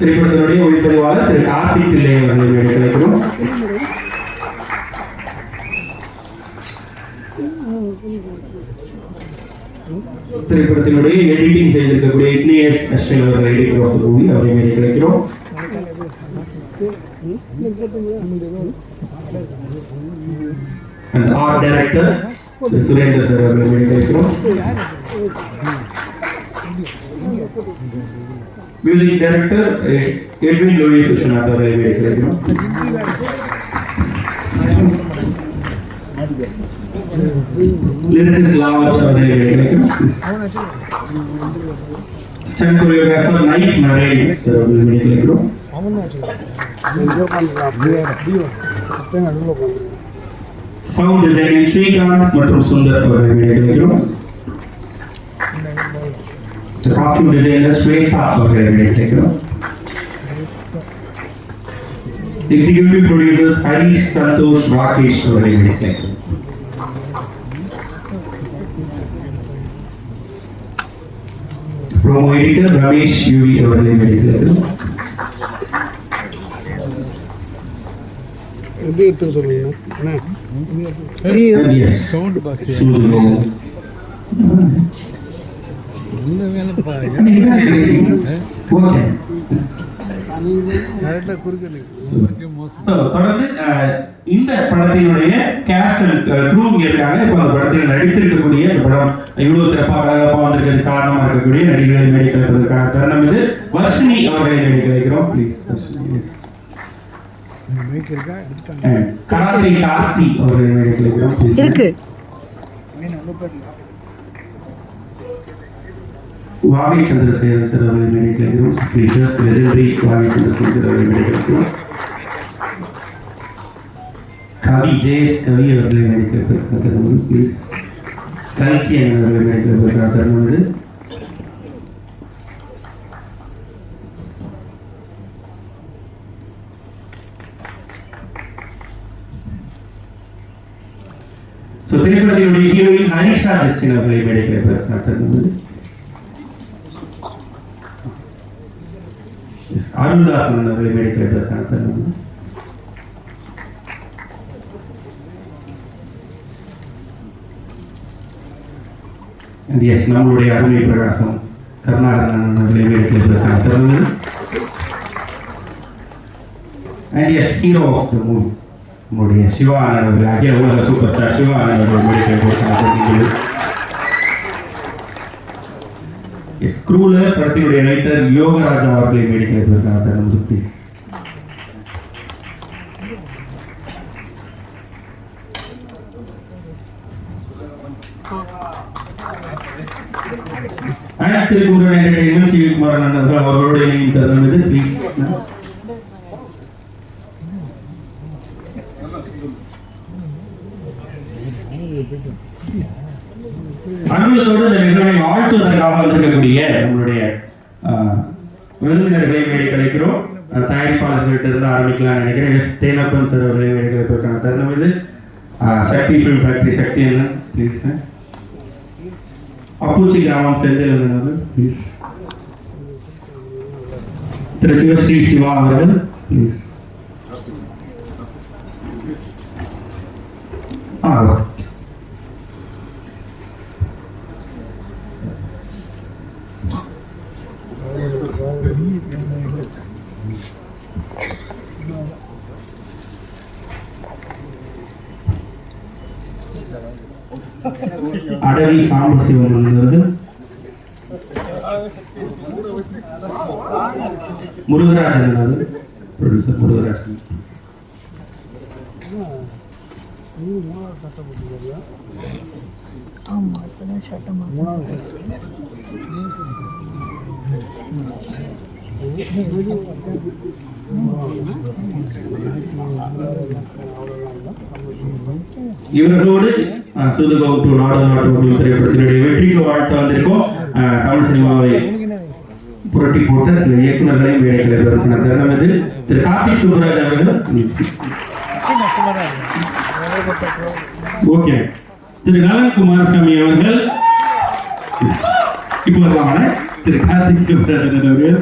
திரைப்படத்தினுடைய ஒளிப்பதிவாளர் திரு கார்த்திக் தில்லை அவர்களை கிடைக்கிறோம். திரைப்படத்தினுடைய எடிட்டிங் செய்திருக்கக்கூடிய இக்னியஸ் அஸ்வின் அவர்கள் எடிட்டர் ஆஃப் தி மூவி அவரை கிடைக்கிறோம். And art director Surender sir அவர்களை கிடைக்கிறோம். Music director Edwin Louis Vishwanath அவர்களை கிடைக்கிறோம். Lyricist Lawat அவர்களை கிடைக்கிறோம். Stunt choreographer Naif Narayan sir அவர்களை கிடைக்கிறோம். Sound designer ஸ்ரீகாந்த் மற்றும் சுந்தர் அவர்களை கிடைக்கிறோம். Costume designer Sweta அவர்களை கிடைக்கிறோம். Executive producers Harish, Santosh, Rakesh அவர்களை கிடைக்கிறோம். Promo editor Ramesh UV அவர்களை கிடைக்கிறோம். எப்படி எடுத்து சொல்லுங்க அண்ணா Yes. சவுண்ட் பாக்ஸ் என்ன வேலை பாருங்க ஓகே. கரெக்டா குறுக்கல தொடர்ந்து இந்த படத்தினுடைய கேஸ்ட் அண்ட் க்ரூ இருக்காங்க. இப்போ அந்த படத்தில் நடித்திருக்கக்கூடிய இந்த படம் இவ்வளவு சிறப்பாக வந்திருக்கிறது காரணமாக இருக்கக்கூடிய நடிகர்களை மேடைக்கலைப்பதற்கான தருணம் இது. வர்ஷினி அவர்களை மேடைக்கலைக்கிறோம். ப்ளீஸ் வர்ஷினி. கராத்தே கார்த்தி அவர்களை மேடைக்கலைக்கிறோம். இருக்கு வாகை சந்திரசேகரன் சார் அவர்களை மேடைக்கலைக்கிறோம். ப்ளீஸ் சார் லெஜெண்டரி வாகை சந்திரசேகர் அவர்களை மேடைக்கலைக்கிறோம். கவி ஜெயஸ் கவி அவர்களை மேடைக்கலைப்பதற்கான தருணம். ப்ளீஸ் கல்கி அவர்களை மேடைக்கலைப்பதற்கான தருணம் இது. திரைப்படத்தினுடைய ஹீரோயின் ஹரிஷா ஜஸ்டின் அவர்களை மேடைக்கலைப்பதற்கான தருணம் இது. அருள்தாசன் அவர்களை மேடைக்கலைப்பதற்கான தருணம். எஸ் நம்மளுடைய அருமை பிரகாசம் கருணாகரன் அவர்களை மேடைக்கலைப்பதற்கான தருணம். And as hero of the movie நம்முடைய சிவா அவர்கள் அகில உலக சூப்பர் ஸ்டார் சிவா அவர்கள் மேடைக்கலைப்பதற்கான ஸ்க்ரூல படத்தினுடைய ரைட்டர் யோகராஜா அவர்களை மேடைக்கலைப்பதற்கான தருணம். ப்ளீஸ் திருக்குறள் என்டர்டெயின்மெண்ட் சிவகுமாரன் அவர்கள் அவர்களோட இணையும் தருணம் இது. ப்ளீஸ் அன்புகளோடு இந்த நிகழ்வை வாழ்த்துவதற்காக வந்திருக்கக்கூடிய நம்மளுடைய விருந்தினர்களை மேடைக்கலைக்கிறோம். தயாரிப்பாளர்கள்ட்ட இருந்து ஆரம்பிக்கலாம் நினைக்கிறேன். எஸ் தேனப்பன் சார் அவர்களை மேடைக்கலைப்பதற்கான தருணம் இது. சக்தி ஃபிலிம் ஃபேக்டரி சக்தி என்ன ப்ளீஸ். அப்புச்சி கிராமம் செந்தில் ப்ளீஸ். திரு சிவஸ்ரீ சிவா அவர்கள் ப்ளீஸ். அடவி சாம்பசிவன் அவர்கள். முருகராஜன் அவர்கள் ப்ரொடியூசர் முருகராஜன். இவர்களோடு சூதுகம் டு நாடு நாட்டு திரைப்படத்தினுடைய வெற்றிக்கு வாழ்த்து வந்திருக்கோம். தமிழ் சினிமாவை புரட்டி போட்ட சில இயக்குநர்களையும் மேடைக்கலைப்பதற்கான தருணம் இது. திரு கார்த்திக் சுப்ராஜ் அவர்கள். ஓகே. திரு நலன் குமாரசாமி அவர்கள். இப்போ வரலாமான திரு கார்த்திக் சுப்ராஜ் அவர்கள்.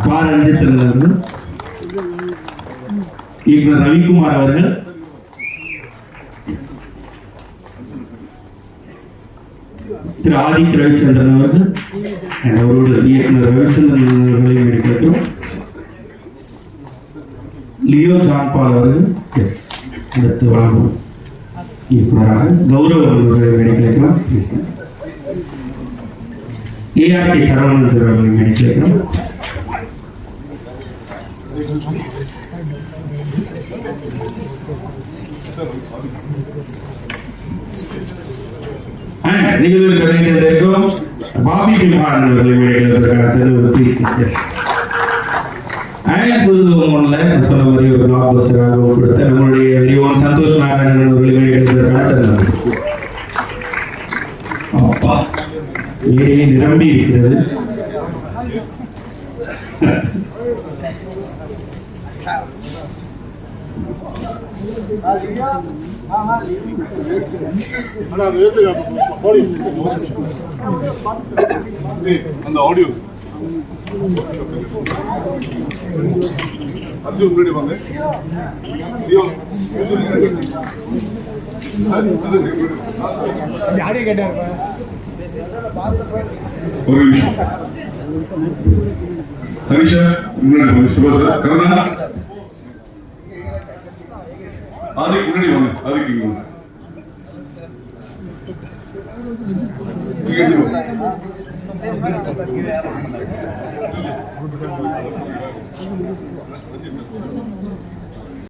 பா ரஞ்சித் அவர்கள், இயக்குனர் ரவிக்குமார் அவர்கள், திரு ஆதிக் ரவிச்சந்திரன் அவர்கள், அவரோடு இயக்குனர் ரவிச்சந்திரன் அவர்களை எடுக்கிறோம். லியோ ஜான்பால் அவர்கள் அடுத்து வழங்கும் இயக்குனராக கௌரவ அவர்களை எடுக்கிறோம். ஏஆர்கே சரவணன் சார் அவர்களை எடுக்கிறோம். நிகழ்வில் கலைஞர்களுக்கும் பாபி குமார் அவர்களை ஒரு பீஸ் சொன்ன மாதிரி ஒரு பிளாக் பஸ்டராக கொடுத்த நம்மளுடைய விரிவான சந்தோஷ் நாராயணன் அவர்களை அப்பா ஏழையை நிரம்பி இருக்கிறது. அந்த ஆடியோ அர்ஜுன் முன்னாடி வாங்க. ஒரு நிமிஷம் ஹரிஷா முன்னாடி வாங்க. சுபாஷ் கருணா ஆதிக்கு முன்னாடி வாங்க. ஆதிக்கு இங்க வாங்க. இங்க